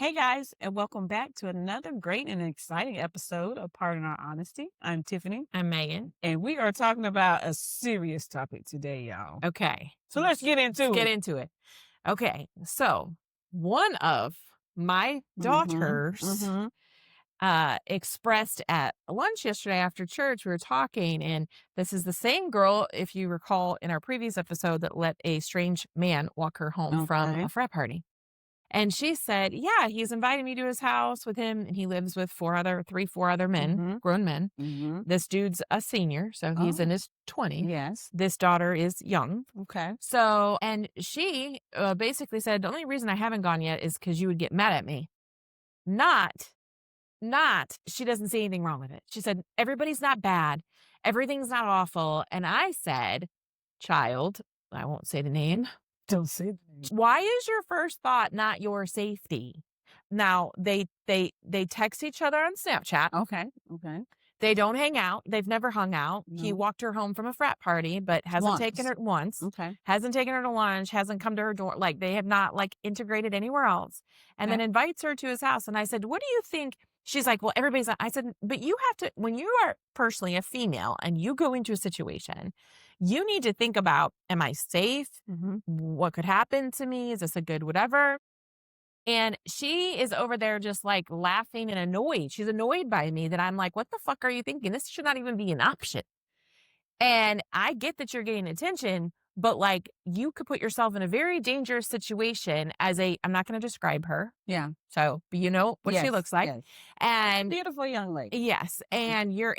Hey guys, and welcome back to another great and exciting episode of Pardon Our Honesty. I'm Tiffany, I'm Megan. and we are talking about a serious topic today, y'all. Okay. So let's get Let's into get it. into it. Okay. So one of my daughters Mm-hmm. expressed at lunch yesterday after church. We were talking, and this is the same girl, if you recall in our previous episode, that let a strange man walk her home from Okay. a frat party. And she said, yeah, he's invited me to his house with him, and he lives with four other men, Mm-hmm. grown men. Mm-hmm. This dude's a senior, so he's in Oh, his 20s. yes. This daughter is young. Okay. So, and she basically said, the only reason I haven't gone yet is because you would get mad at me. Not, she doesn't see anything wrong with it. She said, everybody's not bad. Everything's not awful. And I said, child, I won't say the name. Don't say that. Why is your first thought not your safety? Now, they text each other on Snapchat. Okay. Okay. They don't hang out. They've never hung out. He No. walked her home from a frat party, but hasn't taken her Once. once. Okay. Hasn't taken her to lunch, hasn't come to her door. Like, they have not integrated anywhere else. And then Okay. invites her to his house. And I said, what do you think? She's like, well, everybody's, I said, but you have to, when you are personally a female and you go into a situation, you need to think about, am I safe? Mm-hmm. What could happen to me? Is this a good whatever? And she is over there just like laughing and annoyed. She's annoyed by me that I'm like, what the fuck are you thinking? This should not even be an option. And I get that you're getting attention, but like you could put yourself in a very dangerous situation as I'm not going to describe her. Yeah. So, but you know what she Yes. looks like. Yes. And Beautiful young lady. yes. And you're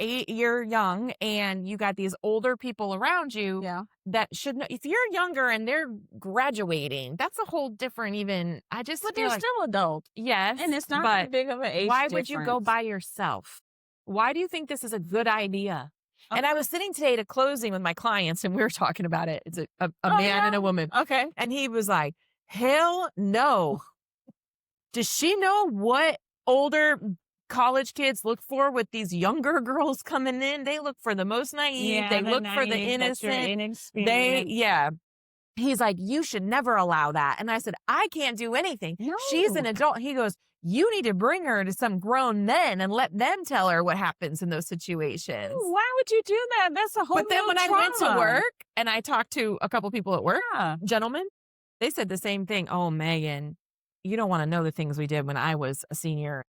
young and you got these older people around you Yeah. that should know. If you're younger and they're graduating, that's a whole different I just But feel they're like, still adult. yes, And it's not but that big of an age why would you go difference. by yourself? Why do you think this is a good idea? And I was sitting today at a closing with my clients and we were talking about it. It's a man and a woman. Okay. And he was like, hell no. Does she know what older college kids look for with these younger girls coming in? They look for the most naive. They look for the innocent. Yeah. He's like, you should never allow that. And I said, I can't do anything. No. She's an adult. He goes, you need to bring her to some grown men and let them tell her what happens in those situations. Why would you do that? That's a whole But then new when I went to trauma. work and I talked to a couple people at work, Yeah. gentlemen, they said the same thing. Oh, Megan, you don't want to know the things we did when I was a senior.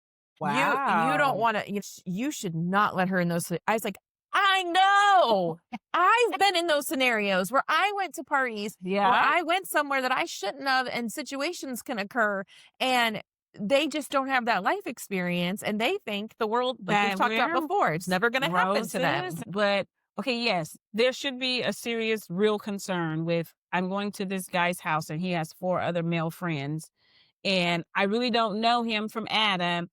Wow. You don't want to, you should not let her in those. I was like, I know. I've been in those scenarios where I went to parties, Yeah. where I went somewhere that I shouldn't have, and situations can occur. And they just don't have that life experience. And they think the world, like we've talked about before, it's never going to happen to them. But okay, yes, there should be a serious, real concern with I'm going to this guy's house and he has four other male friends. And I really don't know him from Adam.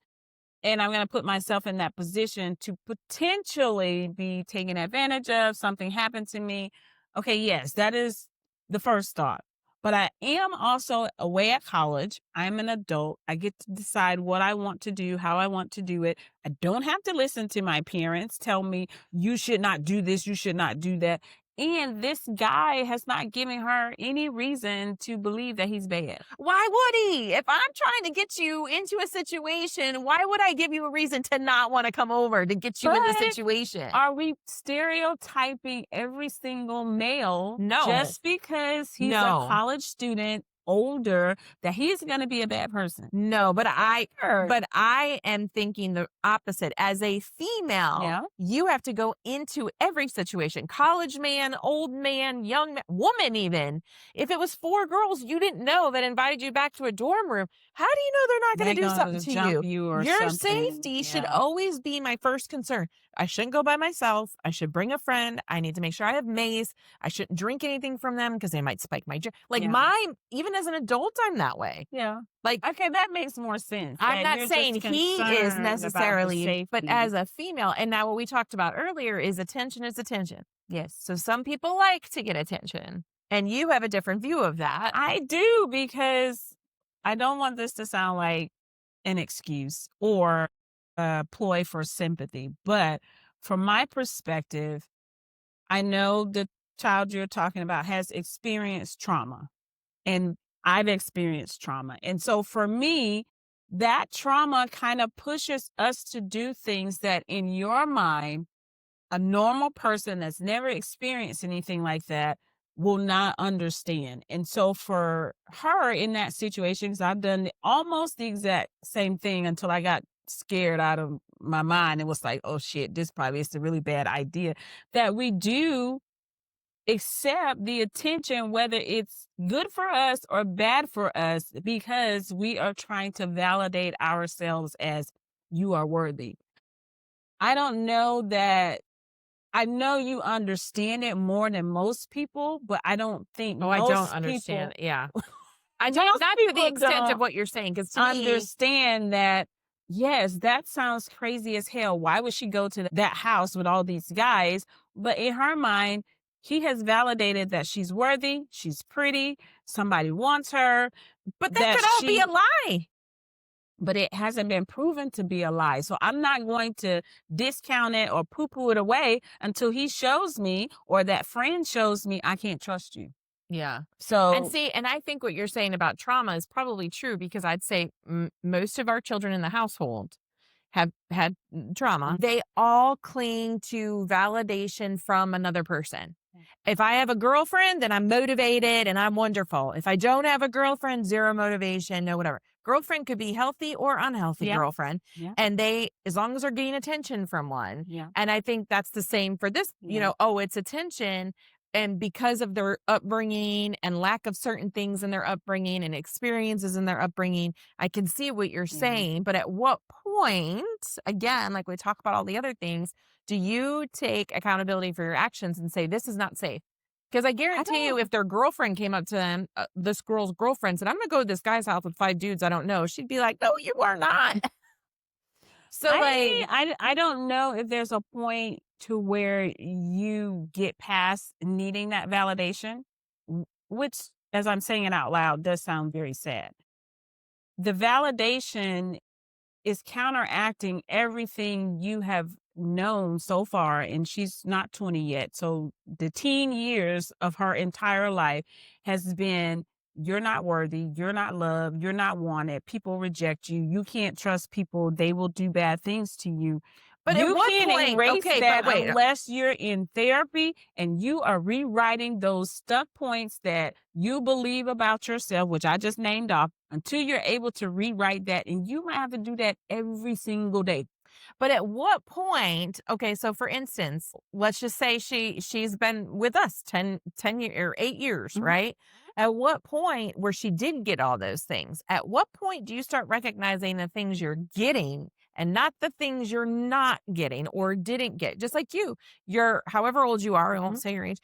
And I'm going to put myself in that position to potentially be taken advantage of. Something happened to me. Okay, yes, that is the first thought. But I am also away at college. I'm an adult. I get to decide what I want to do, how I want to do it. I don't have to listen to my parents tell me, you should not do this, you should not do that. And this guy has not given her any reason to believe that he's bad. Why would he? If I'm trying to get you into a situation, why would I give you a reason to not want to come over to get you in the situation? Are we stereotyping every single male No. just because he's a college student, older, that he's going to be a bad person? No, but I am thinking the opposite. As a female, you have to go into every situation. College man, old man, young man, woman even. If it was four girls you didn't know that invited you back to a dorm room, how do you know they're not going to do something to you? Your safety should always be my first concern. I shouldn't go by myself. I should bring a friend. I need to make sure I have mace. I shouldn't drink anything from them because they might spike my drink. Even as an adult, I'm that way. Yeah. Like, okay, that makes more sense. I'm not saying he is necessarily, but as a female, and now what we talked about earlier is attention is attention. Yes. So some people like to get attention, and you have a different view of that. I do, because I don't want this to sound like an excuse or a ploy for sympathy. But from my perspective, I know the child you're talking about has experienced trauma, and I've experienced trauma. And so for me, that trauma kind of pushes us to do things that in your mind, a normal person that's never experienced anything like that will not understand. And so for her in that situation, because I've done almost the exact same thing until I got scared out of my mind and was like, oh shit, this probably is a really bad idea, that we do accept the attention, whether it's good for us or bad for us, because we are trying to validate ourselves as you are worthy. I don't know that I know you understand it more than most people, but I don't think Oh, I don't most understand. people Yeah. I don't, most not to the people extent of don't what you're saying, because to me, understand that, yes, that sounds crazy as hell. Why would she go to that house with all these guys? But in her mind, he has validated that she's worthy, she's pretty, somebody wants her, but that that could all be she a lie. but it hasn't been proven to be a lie. So I'm not going to discount it or poo poo it away until he shows me or that friend shows me I can't trust you. Yeah. And So, see, and I think what you're saying about trauma is probably true, because I'd say most of our children in the household have had trauma. They all cling to validation from another person. If I have a girlfriend, then I'm motivated and I'm wonderful. If I don't have a girlfriend, zero motivation, no whatever. Girlfriend could be healthy or unhealthy yeah, girlfriend. yeah, And they, as long as they're getting attention from one. yeah, And I think that's the same for this, yeah. oh, it's attention. And because of their upbringing and lack of certain things in their upbringing and experiences in their upbringing, I can see what you're Yeah. saying. But at what point, again, like we talk about all the other things, do you take accountability for your actions and say, this is not safe? Because I I guarantee you, don't if their girlfriend came up to them, this girl's girlfriend said, I'm going to go to this guy's house with 5 dudes I don't know, she'd be like, no, you are not. So, like, I don't know if there's a point to where you get past needing that validation, which, as I'm saying it out loud, does sound very sad. The validation is counteracting everything you have known so far, and she's not 20 yet. So the teen years of her entire life has been, you're not worthy, you're not loved, you're not wanted, people reject you, you can't trust people, they will do bad things to you. but at You what can't point, erase okay, that but wait, unless you're in therapy and you are rewriting those stuck points that you believe about yourself, which I just named off, until you're able to rewrite that. And you might have to do that every single day. but at what point, okay, so for instance, let's just say she's been with us 10 years or 8 years, Mhm. right? At what point where she did get all those things, at what point do you start recognizing the things you're getting and not the things you're not getting or didn't get? Just like you're however old you are, I won't Mhm. say your age,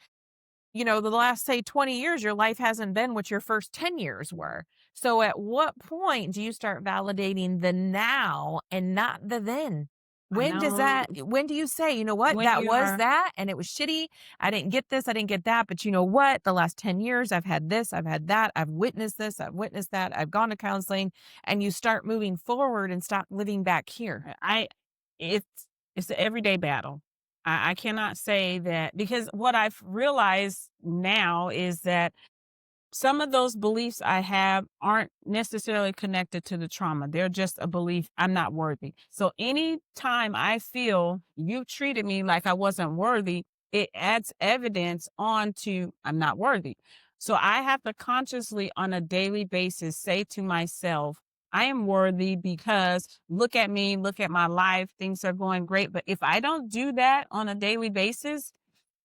the last, say, 20 years, your life hasn't been what your first 10 years were. So at what point do you start validating the now and not the then? I know When do you say, you know what, when that you was are, that and it was shitty. I didn't get this. I didn't get that. But you know what? The last 10 years, I've had this, I've had that. I've witnessed this. I've witnessed that. I've gone to counseling, and you start moving forward and stop living back here. it's, it's an everyday battle. I cannot say that because what I've realized now is that some of those beliefs I have aren't necessarily connected to the trauma. They're just a belief I'm not worthy. So anytime I feel you treated me like I wasn't worthy, it adds evidence on to I'm not worthy. So I have to consciously on a daily basis say to myself, I am worthy because look at me, look at my life, things are going great. But if I don't do that on a daily basis,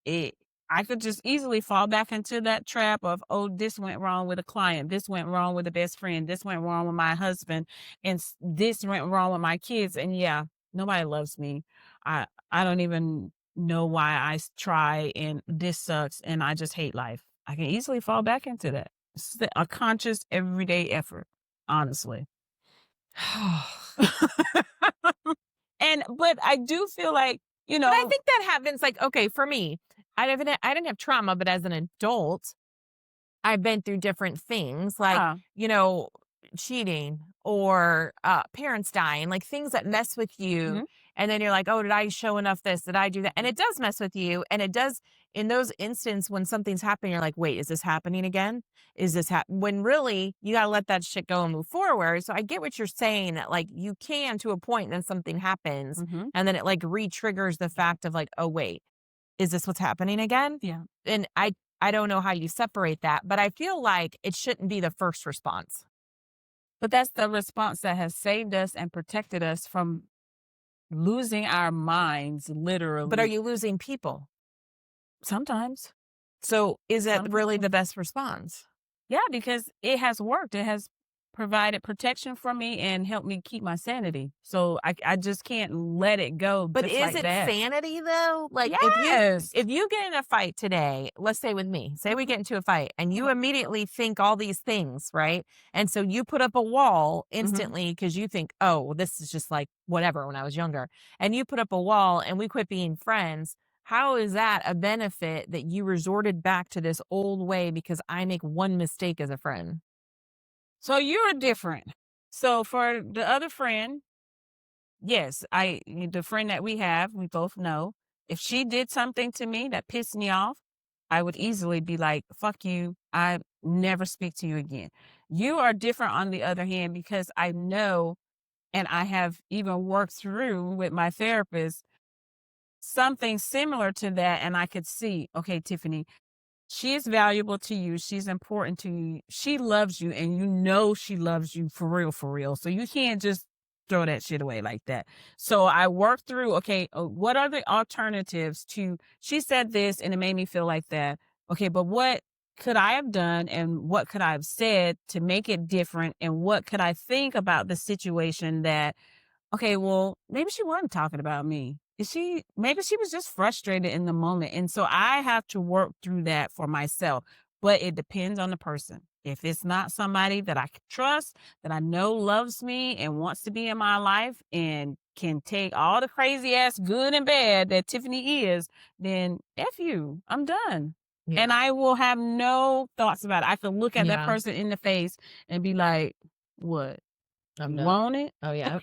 it I could just easily fall back into that trap of, oh, this went wrong with a client, this went wrong with a best friend, this went wrong with my husband, and this went wrong with my kids. And yeah, nobody loves me. I don't even know why try, and this sucks, and I just hate life. I can easily fall back into that. It's a conscious everyday effort, honestly. And but I do feel like, But I think that happens, like, okay, for me, I didn't have trauma, but as an adult, I've been through different things like, yeah. cheating or parents dying, like things that mess with you. Mhm. And then you're like, oh, did I show enough this? Did I do that? And it does mess with you. And it does, in those instances when something's happening, you're like, wait, is this happening again? Is this when really you got to let that shit go and move forward. So I get what you're saying that like you can to a point, and then something happens Mhm. and then it like re-triggers the fact of like, oh, wait, is this what's happening again? Yeah. And I don't know how you separate that, but I feel like it shouldn't be the first response. But that's the response that has saved us and protected us from losing our minds, But are literally. you losing people? Sometimes. So is it really Sometimes. the best response? Yeah, because it has worked. It has provided protection for me and helped me keep my sanity. So I just can't let it go But just is like it that. sanity though? Like Yes. if you get in a fight today, let's say with me, say we Mhm. get into a fight and you immediately think all these things, right? And so you put up a wall Mhm. instantly because you think, oh, well, this is just like whatever when I was younger. And you put up a wall and we quit being friends. How is that a benefit that you resorted back to this old way because I make one mistake as a friend? So you're different. So for the other friend, yes, the friend that we have, we both know, if she did something to me that pissed me off, I would easily be like, fuck you. I never speak to you again. You are different on the other hand because I know and I have even worked through with my therapist something similar to that. And I could see, okay, Tiffany, she is valuable to you. She's important to you. She loves you, and you know she loves you for real, for real. So you can't just throw that shit away like that. So I worked through, okay, what are the alternatives to, she said this and it made me feel like that. Okay, but what could I have done and what could I have said to make it different? And what could I think about the situation that, okay, well, maybe she wasn't talking about me. Is she maybe she was just frustrated in the moment. And so I have to work through that for myself. But it depends on the person. If it's not somebody that I can trust, that I know loves me and wants to be in my life and can take all the crazy ass good and bad that Tiffany is, then F you. I'm done. And Yeah. I will have no thoughts about it. I can look at that Yeah. person in the face and be like, what? I'm You done. want it? Oh yeah.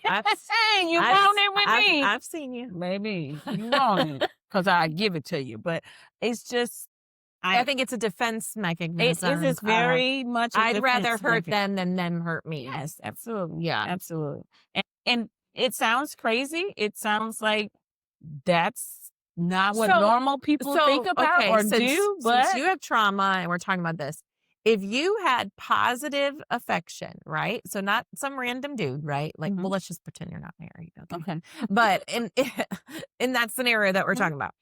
Hey, you want it with me? I've seen you. Maybe you want it because I give it to you. But it's just, I I, think it's a defense it is, mechanism. it's very much a I'd rather defense hurt mechanism. them than them hurt me. Yes, absolutely. Yeah. Absolutely. And it sounds crazy. It sounds like that's not what So normal people think about okay, or since do, but you have trauma and we're talking about this, if you had positive affection, right? So not some random dude, right? Like, well, mhm, let's just pretend you're not married, okay? okay. But in in that scenario that we're Mhm, talking about,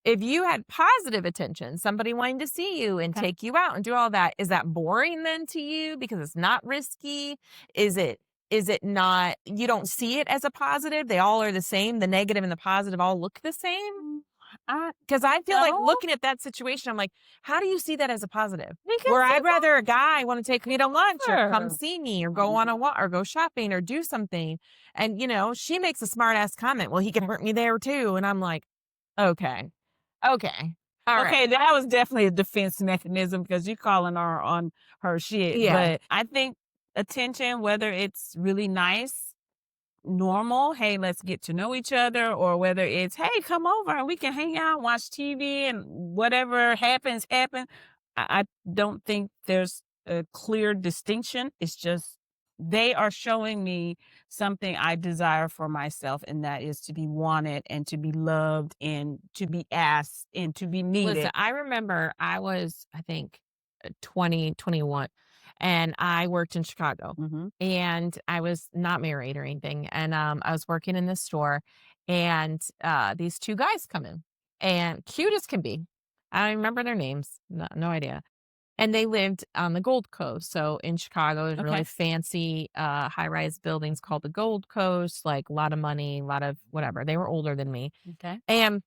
if you had positive attention, somebody wanting to see you and okay. take you out and do all that, is that boring then to you because it's not risky? Is it not, you don't see it as a positive? They all are the same. The negative and the positive all look the same? Mm, I Because I feel like no, looking at that situation, I'm like, how do you see that as a positive? because Where I'd you rather a guy want to take me to lunch or come never. see me or go on a walk or go shopping or do something. And, she makes a smart ass comment. Well, he can hurt me there too. And I'm like, okay, okay, all right. Okay, that was definitely a defense mechanism because you calling her on her shit. Yeah. But I think attention, whether it's really nice, normal, hey, let's get to know each other, or whether it's, hey, come over and we can hang out, watch TV, and whatever happens, happen. I don't think there's a clear distinction. It's just they are showing me something I desire for myself, and that is to be wanted and to be loved and to be asked and to be Listen, needed. I remember I was, I think, 20, 21, and I worked in Chicago. Hmm. And I was not married or anything. And I was working in this store, and these two guys come in, and cute as can be. I don't remember their names, no idea. And they lived on the Gold Coast. So in Chicago, there's really Okay. fancy high rise buildings called the Gold Coast, like a lot of money, a lot of whatever. They were older than me. Okay. And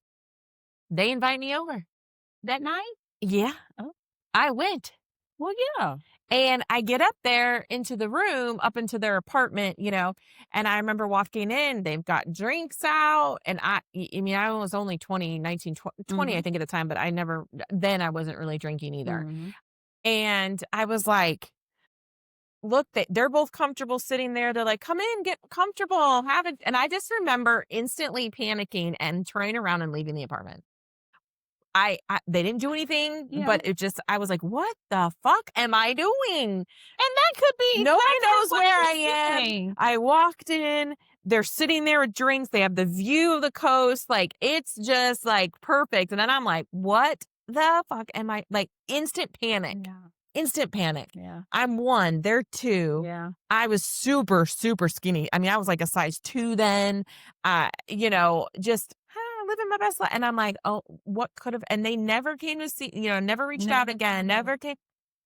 they invite me over. That night? Yeah, Oh, I went. well, yeah. And I get up there into the room, up into their apartment, and I remember walking in, they've got drinks out. And I mean, I was only 20, 19, 20, I Hmm. think at the time, but then I wasn't really drinking either. Hmm. And I was like, look, they're both comfortable sitting there. They're like, come in, get comfortable, have it. And I just remember instantly panicking and turning around and leaving the apartment. they didn't do anything, Yeah. but I was like, what the fuck am I doing? And that could be Nobody exactly knows what where you're I am. saying. I walked in, they're sitting there with drinks. They have the view of the coast. Like, it's just like perfect. And then I'm like, what the fuck am I, like, instant panic. Yeah. Instant panic. Yeah. I'm 1, they're 2. Yeah. I was super, super skinny. I mean, I was like a size 2 then. Just living my best life. And I'm like, oh, what could have? And they never came to see, never reached out again, never came.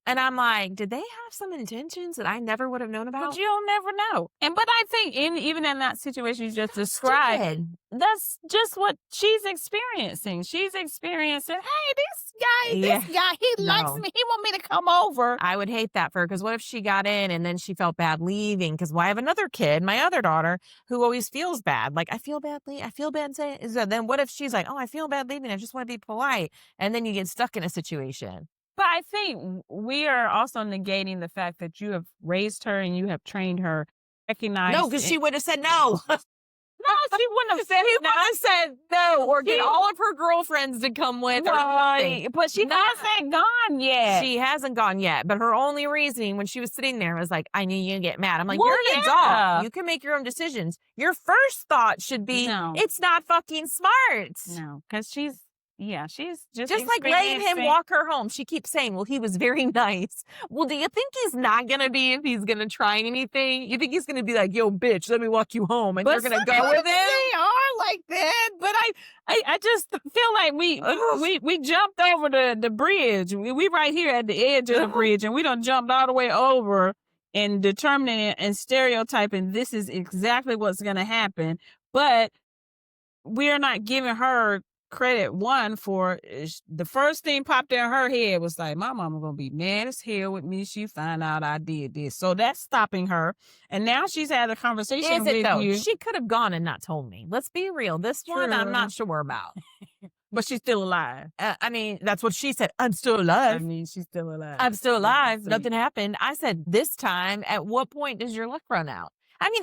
And I'm like, did they have some intentions that I never would have known But about? you'll never know. But I think even in that situation you just described, Stupid. that's just what she's experiencing. She's experiencing, hey, this guy, he likes No. me. He want me to come over. I would hate that for her, because what if she got in and then she felt bad leaving? Because I have another kid, my other daughter, who always feels bad. Like, I feel bad saying. So then what if she's like, oh, I feel bad leaving. I just want to be polite. And then you get stuck in a situation. But I think we are also negating the fact that you have raised her and you have trained her, recognized. No, because she would have said no. No, she wouldn't have said She no. would have said no, or get all of her girlfriends to come with her. Right, but she hasn't gone yet. She hasn't gone yet, but her only reasoning when she was sitting there was like, I knew you'd get mad. I'm like, Well, you're an adult. You can make your own decisions. Your first thought should be, No. it's not fucking smart. No, because she's just like letting him experiencing- walk her home. She keeps saying, well, he was very nice. Well, do you think he's not going to be if he's going to try anything? You think he's going to be like, yo, bitch, let me walk you home, and you're going to go with it? They are like that, but I just feel like we jumped over the bridge. We right here at the edge of the bridge, and we done jumped all the way over and determining and stereotyping this is exactly what's going to happen. But we're not giving her credit, one, for the first thing popped in her head was like, my mama gonna be mad as hell with me. She find out I did this, so that's stopping her. And now she's had a conversation with you. She could have gone and not told me. Let's be real. This one I'm not sure about. But she's still alive. I mean, that's what she said. I'm still alive. I mean, she's still alive. I'm still alive. So Nothing happened. I said, this time, at what point does your luck run out? I mean,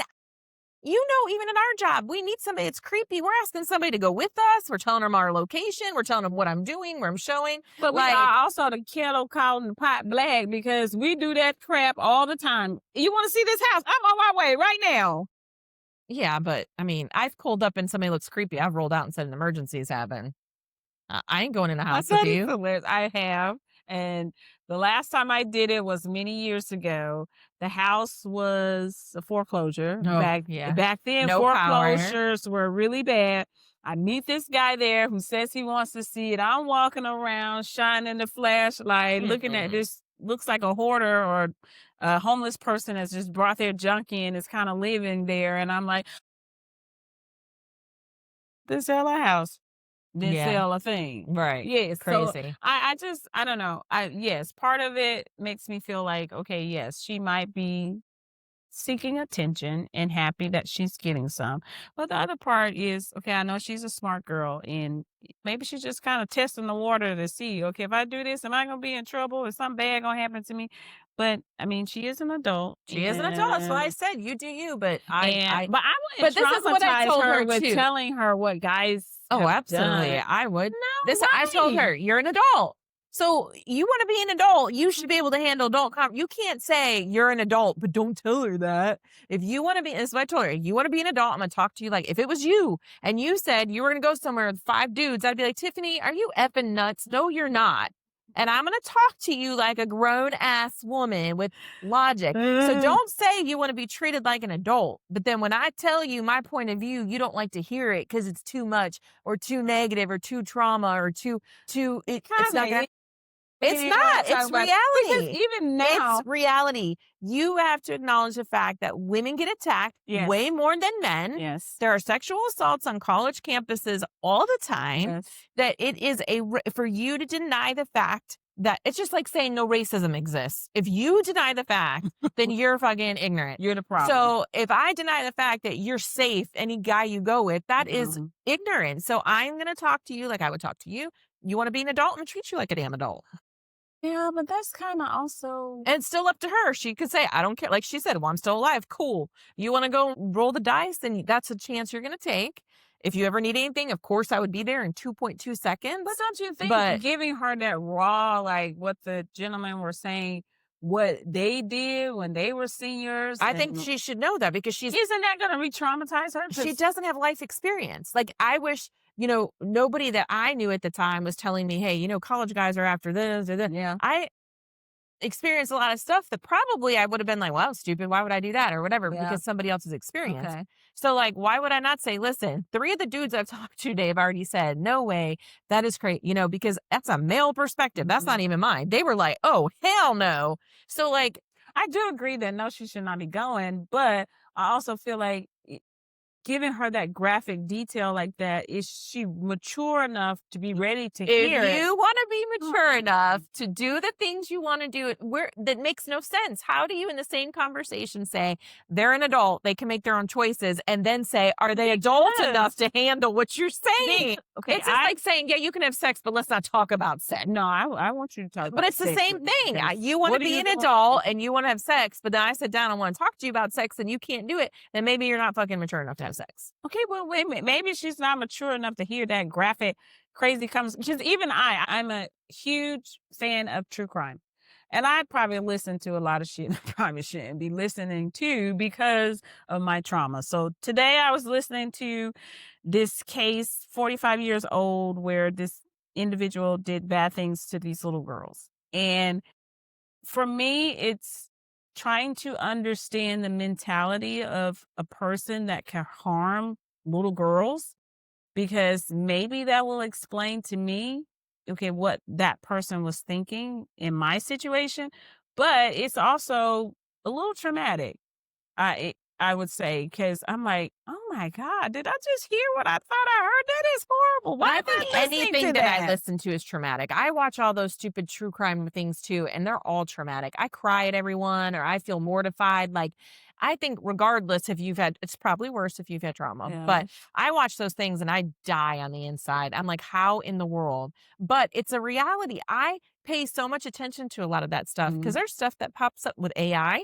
even in our job, we need somebody. It's creepy. We're asking somebody to go with us. We're telling them our location. We're telling them what I'm doing, where I'm showing. But we are also the kettle calling the pot black, because we do that crap all the time. You want to see this house? I'm on my way right now. Yeah, but I mean, I've pulled up and somebody looks creepy. I've rolled out and said an emergency's happened. I ain't going in the house with you. I have. And the last time I did it was many years ago. The house was a foreclosure. Back then, No foreclosures were really bad. I meet this guy there who says he wants to see it. I'm walking around, shining the flashlight, looking at this. Looks like a hoarder or a homeless person has just brought their junk in, is kind of living there. And I'm like, this hell a house. Didn't sell a thing. Right. Yes. Crazy. So I don't know. Yes, part of it makes me feel like, okay, yes, she might be seeking attention and happy that she's getting some. But the other part is, okay, I know she's a smart girl, and maybe she's just kind of testing the water to see, okay, if I do this, am I going to be in trouble? Is something bad going to happen to me? But I mean, she is an adult. She is an adult. So I said, you do you, but but I wouldn't this is what I traumatize told her with too. telling her what guys Oh, have absolutely. done. I would. No I told way. her, you're an adult. So you want to be an adult, you should be able to handle adult you can't say you're an adult, but don't tell her that. If you want to be, this is what I told her, you want to be an adult, I'm going to talk to you like, if it was you and you said you were going to go somewhere with 5 dudes, I'd be like, Tiffany, are you effing nuts? No, you're not. And I'm going to talk to you like a grown-ass woman with logic. So don't say you want to be treated like an adult. But then when I tell you my point of view, you don't like to hear it because it's too much or too negative or too trauma or it's not. It's not. It's reality. Because even now, it's reality. You have to acknowledge the fact that women get attacked way more than men. Yes. There are sexual assaults on college campuses all the time. Yes. That it is for you to deny the fact that it's just like saying no racism exists. If you deny the fact, then you're fucking ignorant. You're the problem. So if I deny the fact that you're safe, any guy you go with, that is ignorant. So I'm going to talk to you like I would talk to you. You want to be an adult? I'm going to treat you like a damn adult. Yeah, but that's kind of also... And it's still up to her. She could say, I don't care. Like she said, well, I'm still alive. Cool. You want to go roll the dice? Then that's a chance you're going to take. If you ever need anything, of course I would be there in 2.2 seconds. But don't you think But giving her that raw, like what the gentlemen were saying, what they did when they were seniors, I think and she should know that because isn't that going to re-traumatize her? she doesn't have life experience. Like, I wish, nobody that I knew at the time was telling me, hey, college guys are after this or that. Yeah. I experienced a lot of stuff that probably I would have been like, well, stupid. Why would I do that or whatever? Yeah. Because somebody else's experience. Okay. So, like, why would I not say, listen, 3 of the dudes I've talked to today have already said, no way. That is crazy, because that's a male perspective. That's not even mine. They were like, oh, hell no. So, like, I do agree that no, she should not be going, but I also feel like giving her that graphic detail like that, is she mature enough to be ready to if hear it? you want to be mature enough to do the things you want to do, that makes no sense. How do you, in the same conversation, say they're an adult, they can make their own choices, and then say, are they adult enough to handle what you're saying? Okay, It's just like saying, yeah, you can have sex, but let's not talk about sex. no, I want you to talk about But it's the sex same with me, thing. because You want to what are be you an doing? adult and you want to have sex, but then I sit down and want to talk to you about sex and you can't do it, then maybe you're not fucking mature enough to have sex. Okay, well, wait a minute. Maybe she's not mature enough to hear that graphic, crazy comes. Because even I'm a huge fan of true crime. And I probably listen to a lot of shit I probably shouldn't be listening to because of my trauma. So today I was listening to this case, 45 years old, where this individual did bad things to these little girls. And for me, it's trying to understand the mentality of a person that can harm little girls, because maybe that will explain to me, okay, what that person was thinking in my situation. But it's also a little traumatic. I would say, because I'm like, oh my God, did I just hear what I thought I heard? That is horrible. Why I am I think listening anything to that I that? listen to is traumatic. I watch all those stupid true crime things too, and they're all traumatic. I cry at everyone or I feel mortified. Like, I think regardless if you've had, it's probably worse if you've had trauma, Yeah. but I watch those things and I die on the inside. I'm like, how in the world? But it's a reality. I pay so much attention to a lot of that stuff because Mhm. there's stuff that pops up with AI,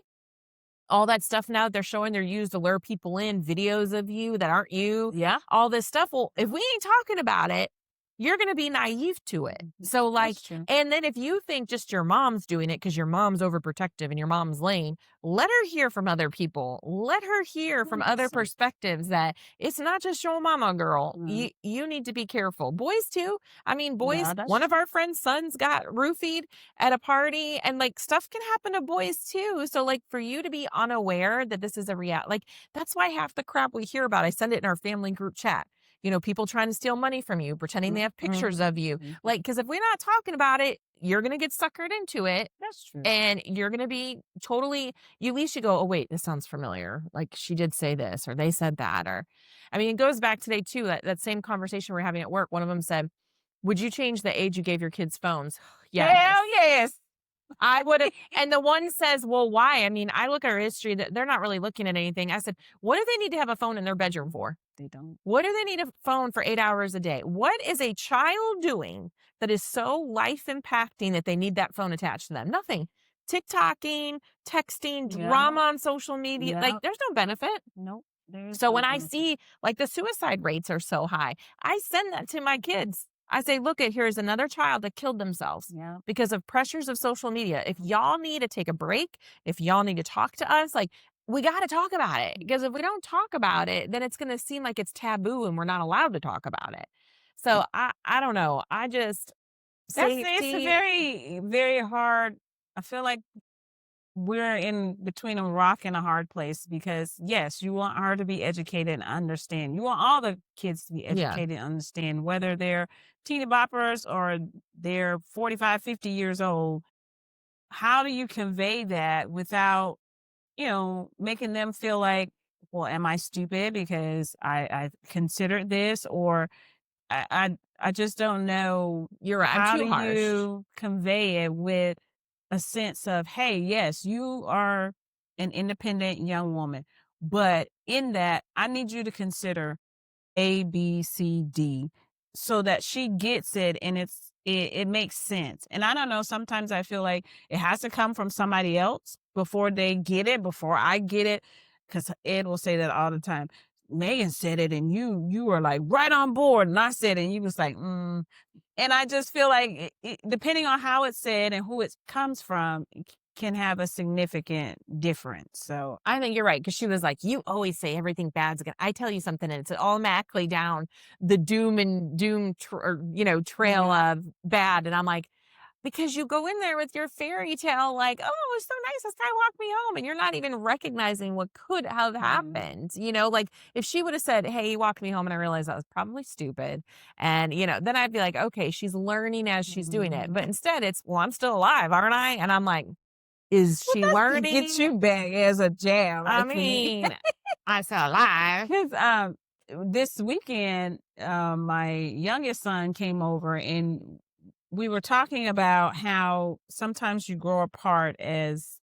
all that stuff now they're showing they're used to lure people in, videos of you that aren't you, Yeah. all this stuff. Well, if we ain't talking about it, you're going to be naive to it. So, like, That's true. and then if you think just your mom's doing it because your mom's overprotective and your mom's lame, let her hear from other people. Let her hear from other 100%. perspectives that it's not just your mama, girl. Mm. You need to be careful. Boys, too. I mean, boys, Yeah, that's one of true. our friends' sons got roofied at a party, and like stuff can happen to boys too. So, like, for you to be unaware that this is a reality, like, that's why half the crap we hear about, I send it in our family group chat. People trying to steal money from you, pretending they have pictures of you. Mhm. Like, because if we're not talking about it, you're going to get suckered into it That's true. and you're going to be totally, you at least you go, oh, wait, this sounds familiar. Like, she did say this or they said that. Or, I mean, it goes back today too, that same conversation we're having at work. One of them said, would you change the age you gave your kids phones? Yes. Hell yes. I would have. And the one says, well, why? I mean, I look at our history that they're not really looking at anything. I said, what do they need to have a phone in their bedroom for? They don't. What do they need a phone for 8 hours a day? What is a child doing that is so life impacting that they need that phone attached to them? Nothing. TikToking, texting, Yeah. drama on social media. Yeah. Like, there's no benefit. Nope. There's So no when I benefit. see like the suicide rates are so high, I send that to my kids. I say, look at here's another child that killed themselves Yeah. because of pressures of social media. If y'all need to take a break, if y'all need to talk to us, like, we got to talk about it, because if we don't talk about it, then it's going to seem like it's taboo and we're not allowed to talk about it. So I don't know. I just It's a safety. very, very hard. I feel like we're in between a rock and a hard place, because yes, you want her to be educated and understand. You want all the kids to be Yeah. educated and understand, whether they're teeny boppers or they're 45, 50 years old. How do you convey that without, making them feel like, well, am I stupid because I considered this, or I just don't know. You're right. How I'm do too harsh. you convey it with a sense of, hey, yes, you are an independent young woman, but in that, I need you to consider A, B, C, D, so that she gets it and it makes sense. And I don't know, sometimes I feel like it has to come from somebody else before they get it, before I get it, because Ed will say that all the time. Megan said it and you were like right on board, and I said it and you was like, and I just feel like depending on how it's said and who it comes from, can have a significant difference. So I think you're right, because she was like, "You always say everything bad's gonna." I tell you something, and it's automatically down the doom trail of bad, and I'm like, because you go in there with your fairy tale, like, "Oh, it's so nice. This guy walked me home," and you're not even recognizing what could have happened. Like if she would have said, "Hey, he walked me home," and I realized that was probably stupid, and then I'd be like, "Okay, she's learning as she's doing it." But instead, it's, "Well, I'm still alive, aren't I?" And I'm like, is she learning? Get you back as a jab. I mean, I'm still alive. Because this weekend, my youngest son came over and we were talking about how sometimes you grow apart as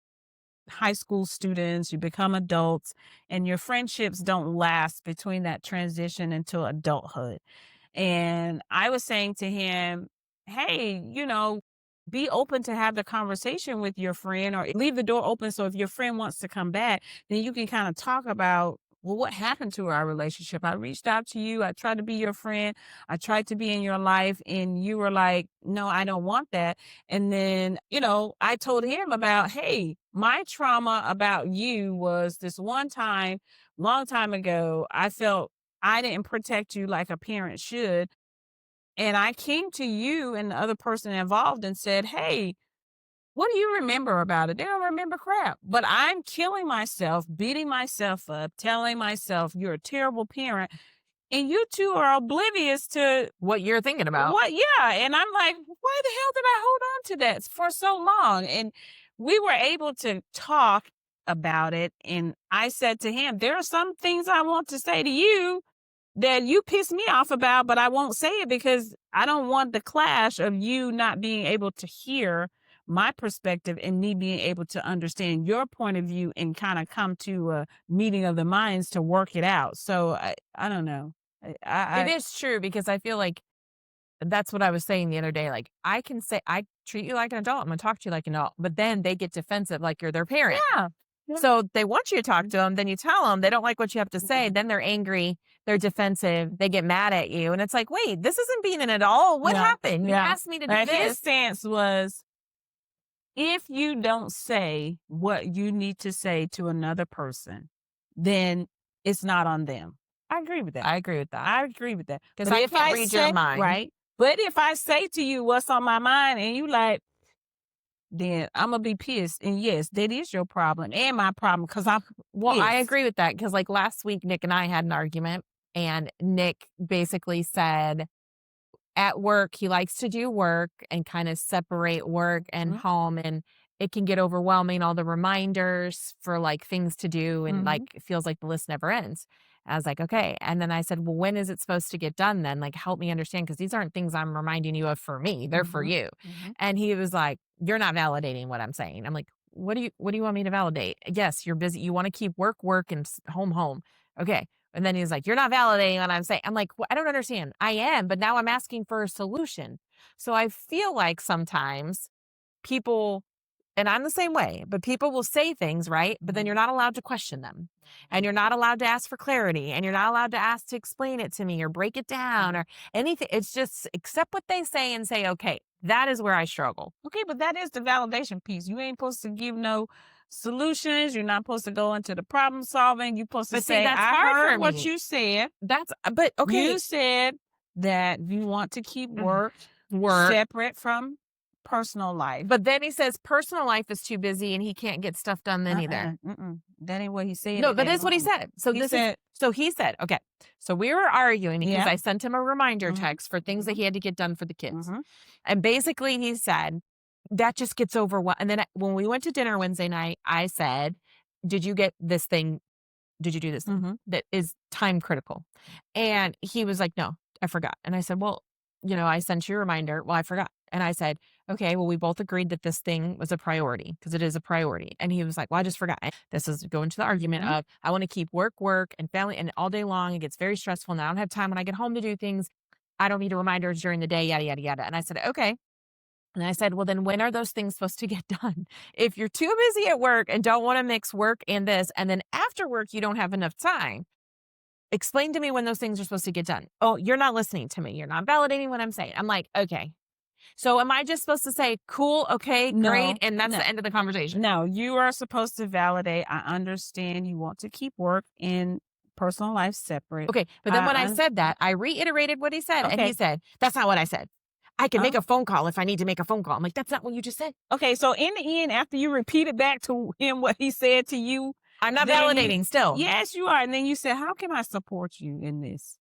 high school students, you become adults, and your friendships don't last between that transition into adulthood. And I was saying to him, hey, be open to have the conversation with your friend or leave the door open. So if your friend wants to come back, then you can kind of talk about, well, what happened to our relationship? I reached out to you. I tried to be your friend. I tried to be in your life. And you were like, no, I don't want that. And then, I told him about, hey, my trauma about you was this one time, long time ago, I felt I didn't protect you like a parent should. And I came to you and the other person involved and said, hey, what do you remember about it? They don't remember crap. But I'm killing myself, beating myself up, telling myself you're a terrible parent. And you two are oblivious to what you're thinking about. What? Yeah. And I'm like, why the hell did I hold on to that for so long? And we were able to talk about it. And I said to him, there are some things I want to say to you that you piss me off about, but I won't say it because I don't want the clash of you not being able to hear my perspective and me being able to understand your point of view and kind of come to a meeting of the minds to work it out. So I don't know. It is true, because I feel like that's what I was saying the other day. Like, I can say, I treat you like an adult. I'm going to talk to you like an adult. But then they get defensive like you're their parent. Yeah. So they want you to talk to them. Then you tell them they don't like what you have to say. Then they're angry. They're defensive. They get mad at you. And it's like, wait, this isn't being an adult. What happened? You asked me to do this. His stance was, if you don't say what you need to say to another person, then it's not on them. I agree with that. I agree with that. I agree with that. Because I can't read your mind. Right. But if I say to you what's on my mind and you like, then I'm going to be pissed. And yes, that is your problem and my problem, because I'm Well, I agree with that, because like last week, Nick and I had an argument, and Nick basically said at work, he likes to do work and kind of separate work and home, and it can get overwhelming, all the reminders for like things to do, and like it feels like the list never ends. I was like, okay. And then I said, well, when is it supposed to get done then? Like, help me understand, because these aren't things I'm reminding you of for me. They're for you. And he was like, you're not validating what I'm saying. I'm like, what do you want me to validate? Yes, you're busy. You want to keep work, and home. Okay. And then he's like, you're not validating what I'm saying. I'm like, well, I don't understand. I am, but now I'm asking for a solution. So I feel like sometimes people, and I'm the same way, but people will say things, right? But then you're not allowed to question them, and you're not allowed to ask for clarity, and you're not allowed to ask to explain it to me or break it down or anything. It's just accept what they say and say, okay, that is where I struggle. Okay, but that is the validation piece. You ain't supposed to give no solutions. You're not supposed to go into the problem solving. You're supposed to say, that's I hard heard for what me. you said. But okay. You said that you want to keep work separate from personal life. But then he says personal life is too busy and he can't get stuff done then either. That ain't what he said. No, that is what he said. So he said, okay. So we were arguing because I sent him a reminder text for things that he had to get done for the kids. And basically he said, that just gets overwhelmed. And then when we went to dinner Wednesday night, I said, did you get this thing? Did you do this thing that is time critical? And he was like, no, I forgot. And I said, well, I sent you a reminder. Well, I forgot. And I said, okay, well, we both agreed that this thing was a priority, because it is a priority. And he was like, well, I just forgot. This is going to the argument of, I want to keep work and family, and all day long. It gets very stressful. And I don't have time when I get home to do things. I don't need reminders during the day, yada, yada, yada. And I said, okay. And I said, well, then when are those things supposed to get done? If you're too busy at work and don't want to mix work and this, and then after work, you don't have enough time, explain to me when those things are supposed to get done. Oh, you're not listening to me. You're not validating what I'm saying. I'm like, okay. So am I just supposed to say, cool, okay, great, No, and that's no, the end of the conversation? no, you are supposed to validate. I understand you want to keep work and personal life separate. Okay, but then when I said that, I reiterated what he said, and he Okay. said, "That's not what I said. I can Uh, make a phone call if I need to make a phone call." I'm like, "That's not what you just said." okay, so in the end, after you repeated back to him what he said to you, I'm not then validating still. yes, you are. And then you said, how can I support you in this?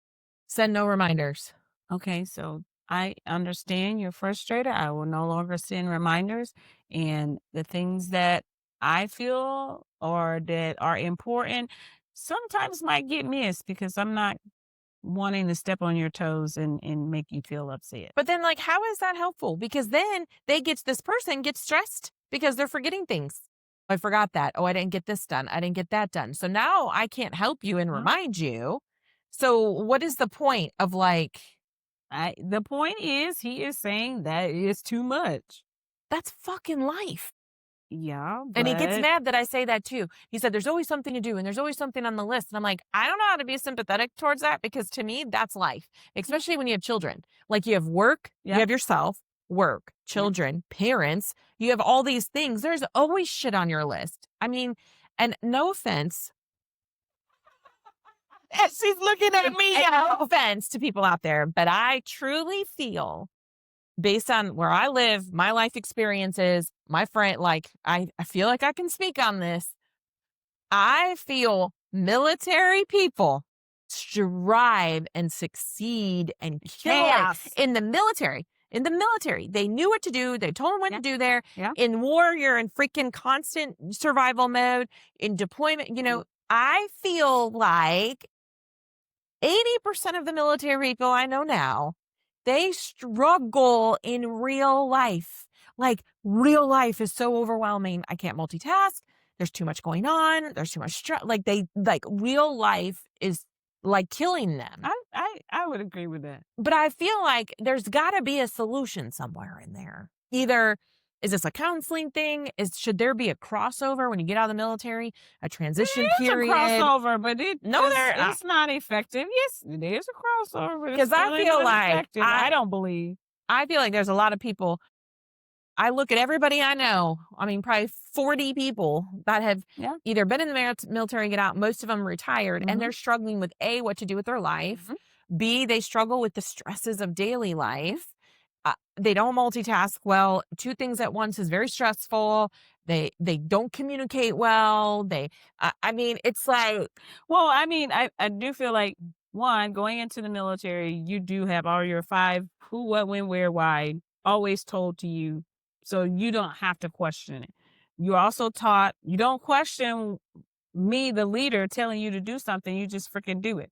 Send no reminders. Okay, so I understand you're frustrated. I will no longer send reminders. And the things that I feel or that are important sometimes might get missed because I'm not wanting to step on your toes and make you feel upset. But then, like, how is that helpful? Because then this person gets stressed because they're forgetting things. I forgot that. Oh, I didn't get this done. I didn't get that done. So now I can't help you and Huh? remind you. So what is the point of like, The point is he is saying that is too much. that's fucking life. Yeah, And he gets but mad that I say that too. He said, there's always something to do and there's always something on the list. And I'm like, I don't know how to be sympathetic towards that because to me, that's life, especially when you have children. Like you have work, you yeah. have yourself, work, children, parents, you have all these things. There's always shit on your list. I mean, and no offense, And she's looking at me. and no offense to people out there, but I truly feel based on where I live, my life experiences, my friend, like I feel like I can speak on this. I feel military people strive and succeed and kill it Chaos. in the military. In the military, they knew what to do. They told them what to do there. Yeah. In war, you're in freaking constant survival mode. In deployment, I feel like 80% of the military people I know now, they struggle in real life. Like real life is so overwhelming. I can't multitask. There's too much going on. There's too much stress. Like real life is like killing them. I would agree with that. But I feel like there's got to be a solution somewhere in there. Either is this a counseling thing? Should there be a crossover when you get out of the military? A transition period? It's a crossover, but it's not effective. Yes, there's a crossover. Because I feel like I don't believe. I feel like there's a lot of people. I look at everybody I know. I mean, probably 40 people that have either been in the military, get out. Most of them retired, and they're struggling with A, what to do with their life. B, they struggle with the stresses of daily life. They don't multitask well. Two things at once is very stressful. They don't communicate well. I mean, it's like, well, I mean, I do feel like one, going into the military, you do have all your 5 who, what, when, where, why always told to you. So you don't have to question it. You're also taught you don't question me, the leader, telling you to do something. You just freaking do it.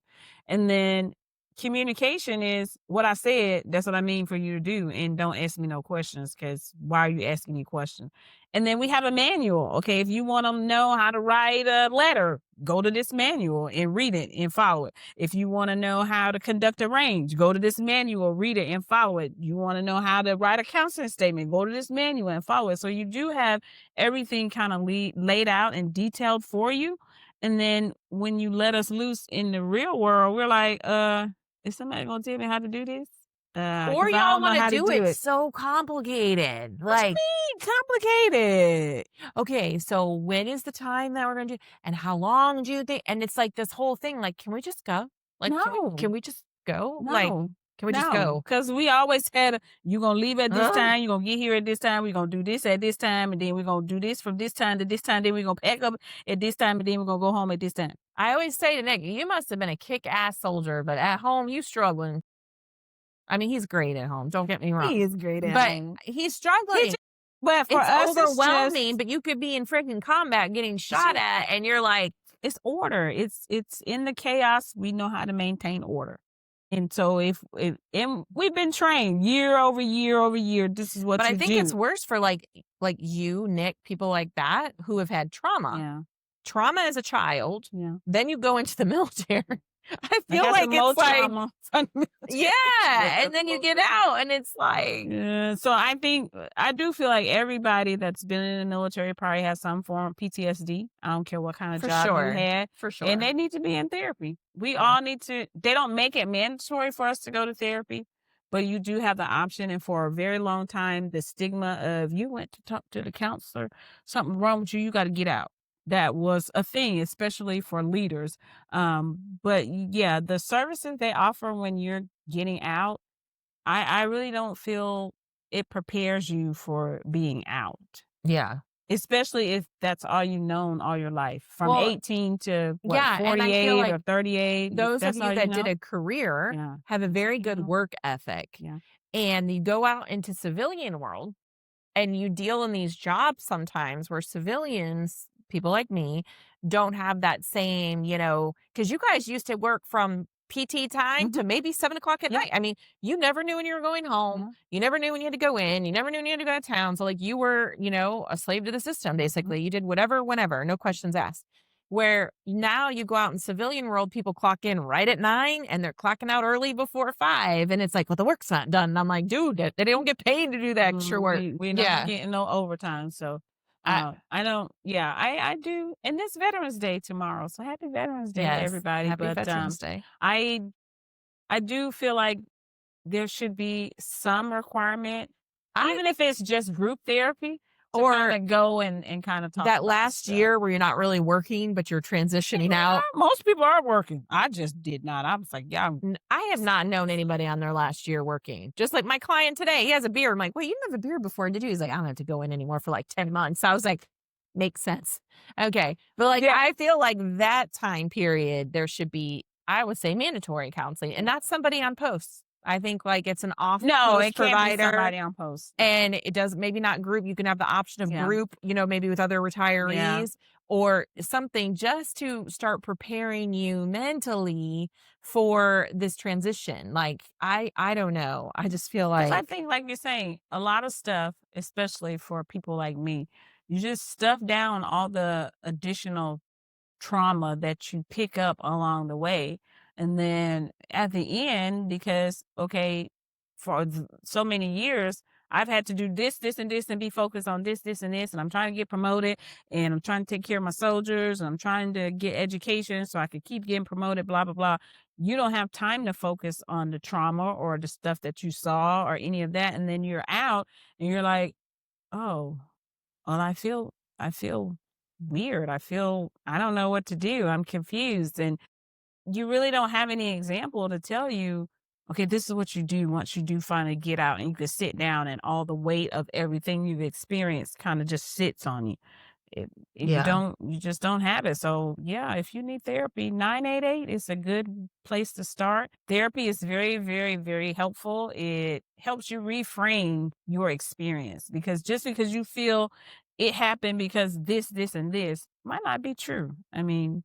And then communication is what I said. That's what I mean for you to do. And don't ask me no questions because why are you asking me questions? And then we have a manual. Okay. If you want to know how to write a letter, go to this manual and read it and follow it. If you want to know how to conduct a range, go to this manual, read it and follow it. You want to know how to write a counseling statement, go to this manual and follow it. So you do have everything kind of laid out and detailed for you. And then when you let us loose in the real world, we're like, is somebody going to tell me how to do this? or y'all want to do it so complicated. What you mean complicated? Okay, so when is the time that we're going to do, and how long do you think? And it's like this whole thing, like, can we just go? Like, No. can we just go? No. Like, can we just go? Because we always had, you're going to leave at this time, you're going to get here at this time, we're going to do this at this time, and then we're going to do this from this time to this time, then we're going to pack up at this time, and then we're going to go home at this time. I always say to Nick, you must have been a kick-ass soldier, but at home, you struggling. I mean, he's great at home. Don't get me wrong. He is great at home. But he's struggling. But for us, overwhelming, but you could be in freaking combat getting shot at, and you're like, it's order. It's in the chaos. We know how to maintain order. And so and we've been trained year over year over year. This is what but you I think do. it's worse for like you, Nick, people like that who have had trauma. Yeah. Trauma as a child. Yeah. Then you go into the military I I feel got like some more it's like, trauma from the yeah, military. and then you get out and it's like, Yeah, so I think I do feel like everybody that's been in the military probably has some form of PTSD. I don't care what kind of for job you sure, had, for and sure. they need to be in therapy. We Yeah. all need to. They don't make it mandatory for us to go to therapy, but you do have the option. And for a very long time, the stigma of you went to talk to the counselor, something wrong with you, you got to get out. That was a thing, especially for leaders. But yeah, the services they offer when you're getting out I really don't feel it prepares you for being out, Yeah. especially if that's all you've known all your life, from Well, 18 to what, yeah, and I feel 48 like or 38, if those of that's you all you that did know? a career Yeah, have a that's all very you good know. work ethic, Yeah. and you go out into civilian world and you deal in these jobs sometimes where civilians, people like me, don't have that same, because you guys used to work from PT time Mhm. to maybe 7 o'clock at Yeah, night. I mean, you never knew when you were going home. yeah. You never knew when you had to go in. You never knew when you had to go to town. So, like, you were, a slave to the system, Mhm. basically. You did whatever, whenever, no questions asked. Where now you go out in civilian world, people clock in right at 9 and they're clocking out early before 5. And it's like, well, the work's not done. And I'm like, dude, they don't get paid to do the extra work. We're not Yeah. getting no overtime, so, I I don't yeah, I do and it's Veterans Day tomorrow, so happy Veterans Day to Yes. everybody, Happy but, Veterans Day. I I do feel like there should be some requirement, I even if it's just group therapy, to or kinda go and kinda talk that about this last stuff. year where you're not really working, but you're transitioning out. Most people are working. I just did not. I was like, "Yeah, I have not known anybody on their last year working. Just like my client today, he has a beard. I'm like, wait, you didn't have a beard before, did you? He's like, I don't have to go in anymore for like 10 months. I was like, makes sense. Okay. But like, yeah." I feel like that time period, there should be, I would say, mandatory counseling and not somebody on posts. I think like it's an off No, it post can't be provider. somebody on post. Yeah. And it does maybe not group, you can have the option of Yeah. group, maybe with other Yeah. retirees or something just to start preparing you mentally for this transition. Like, I don't know. I just feel 'Cause I like, think, like you're saying, a lot of stuff, especially for people like me, you just stuff down all the additional trauma that you pick up along the way. And then at the end, because, okay, for so many years, I've had to do this, this, and this, and be focused on this, this, and this. And I'm trying to get promoted and I'm trying to take care of my soldiers and I'm trying to get education so I could keep getting promoted, blah, blah, blah. You don't have time to focus on the trauma or the stuff that you saw or any of that. And then you're out and you're like, oh, well, I feel weird. I don't know what to do. I'm confused. And you really don't have any example to tell you, okay, this is what you do once you do finally get out and you can sit down and all the weight of everything you've experienced kind of just sits on you. If you yeah, don't, you just don't have it. So yeah, if you need therapy, 988 is a good place to start. Therapy is very, very, very helpful. It helps you reframe your experience because just because you feel it happened because this, and this might not be true. I mean,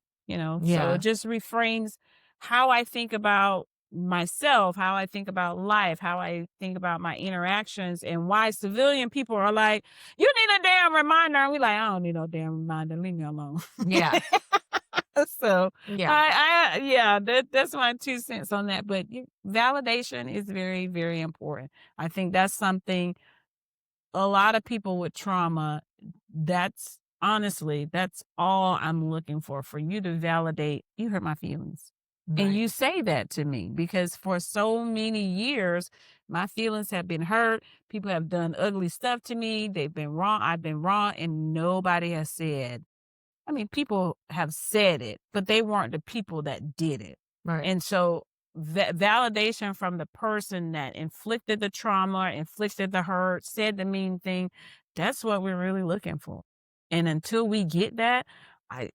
so it yeah, just reframes how I think about myself, how I think about life, how I think about my interactions, and why civilian people are like, you need a damn reminder. And we like, I don't need no damn reminder. Leave me alone. yeah, So yeah, yeah, that's my 2 cents on that. But validation is very, very important. I think that's something a lot of people with trauma, that's honestly, that's all I'm looking for you to validate, you hurt my feelings. And right, you say that to me because for so many years, my feelings have been hurt. People have done ugly stuff to me. They've been wrong. I've been wrong. And nobody has said, I mean, people have said it, but they weren't the people that did it. right. And so validation from the person that inflicted the trauma, inflicted the hurt, said the mean thing, that's what we're really looking for. And until we get that, I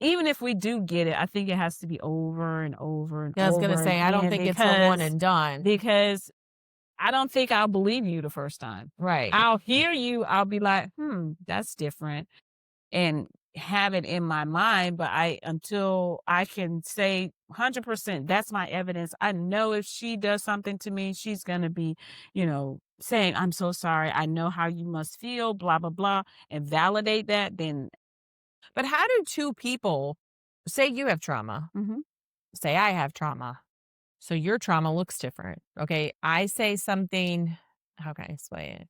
even if we do get it, I think it has to be over and over and Yeah, I was gonna over say, I don't again think it's a one because and done. because I don't think I'll believe you the first time. Right. I'll hear you, I'll be like, that's different and have it in my mind, but I until I can say 100% that's my evidence. I know if she does something to me, she's going to be, saying, I'm so sorry. I know how you must feel, blah, blah, blah, and validate that. Then, But how do two people say you have trauma? mhm. say I have trauma. So your trauma looks different. Okay. I say something, how can I explain it?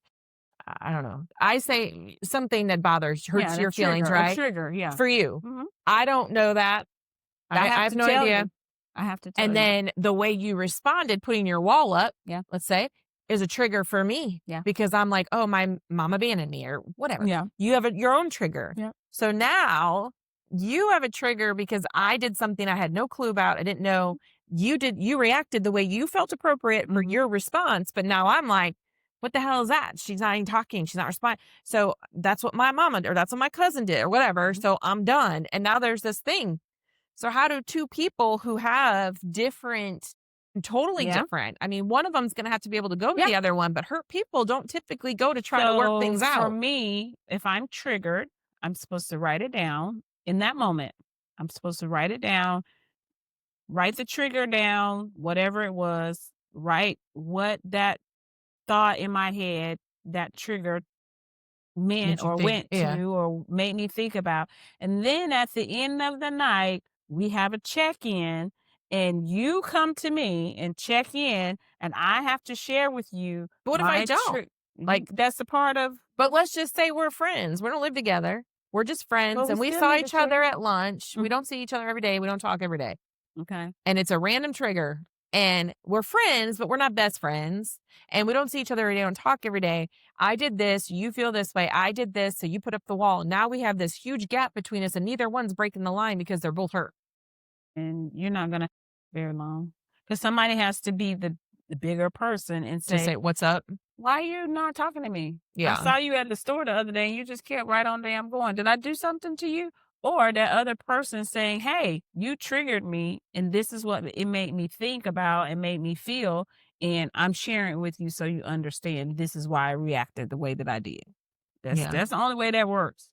I don't know. I say something that hurts Yeah, your feelings, a right? trigger, yeah. For you. Mhm. I don't know that. I I have have to no tell idea. you. I have to tell And you. then the way you responded, putting your wall up, Yeah. let's say, is a trigger for me. Yeah. Because I'm like, oh, my mom abandoned me or whatever. Yeah. You have your own trigger. Yeah. So now you have a trigger because I did something I had no clue about. I didn't know. You reacted the way you felt appropriate for Mhm. your response. But now I'm like, what the hell is that? She's not even talking. She's not responding. So that's what my mama or that's what my cousin did or whatever. Mhm. So I'm done. And now there's this thing. So how do two people who have totally Yeah. different, I mean, one of them's gonna have to be able to go to Yeah. the other one, but hurt people don't typically go to try to work So things for out. me, if I'm triggered, I'm supposed to write it down in that moment. I'm supposed to write it down, write the trigger down, whatever it was, write what that thought in my head that triggered meant Did you or think went yeah. to or made me think about. And then at the end of the night, we have a check in and you come to me and check in and I have to share with you But what if I my don't? trick. Like, That's a part of, but let's just say we're friends. We don't live together. We're just friends well, we and we still saw need to each other share. at lunch. We Mhm. don't see each other every day. We don't talk every day. Okay. And it's a random trigger. And we're friends, but we're not best friends. And we don't see each other every day, don't talk every day. I did this, you feel this way. I did this, so you put up the wall. Now we have this huge gap between us, and neither one's breaking the line because they're both hurt. And you're not going to very long because somebody has to be the bigger person and To say, say, "What's up?" why are you not talking to me? I Yeah, saw you at the store the other day and you just kept right on damn going. Did I do something to you? Or that other person saying, hey, you triggered me and this is what it made me think about and made me feel. And I'm sharing it with you so you understand this is why I reacted the way that I did. yeah, That's the only way that works.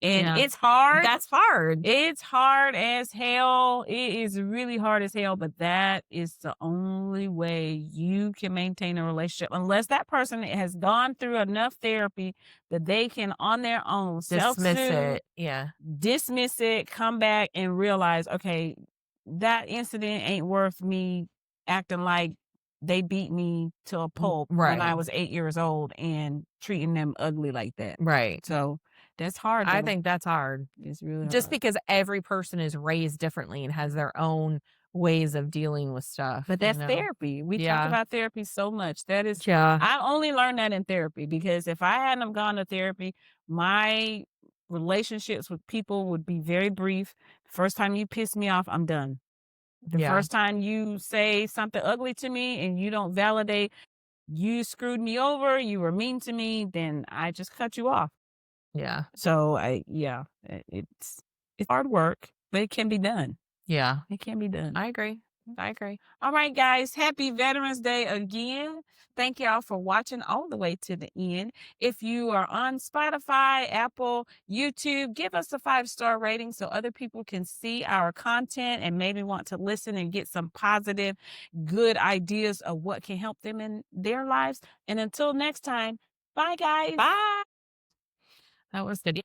And yeah. it's hard. That's hard. It's hard as hell. It is really hard as hell, but that is the only way you can maintain a relationship unless that person has gone through enough therapy that they can on their own Dismiss self-soothe, it. Yeah, dismiss it, come back and realize, okay, that incident ain't worth me acting like they beat me to a pulp when I right, was 8 years old and treating them ugly like that. right. So that's hard I though. think that's hard. It's really Just hard. because every person is raised differently and has their own ways of dealing with stuff, But you that's know? therapy. We talk Yeah, about therapy so much. That is, yeah, I only learned that in therapy because if I hadn't have gone to therapy, my relationships with people would be very brief. First time you piss me off, I'm done. The yeah, first time you say something ugly to me and you don't validate, you screwed me over, you were mean to me, then I just cut you off. yeah, So yeah, it's hard work, but it can be done. yeah. It can be done. I agree. I agree. All right, guys. Happy Veterans Day again. Thank y'all for watching all the way to the end. If you are on Spotify, Apple, YouTube, give us a 5-star rating so other people can see our content and maybe want to listen and get some positive, good ideas of what can help them in their lives. And until next time, bye, guys. Bye. That was good.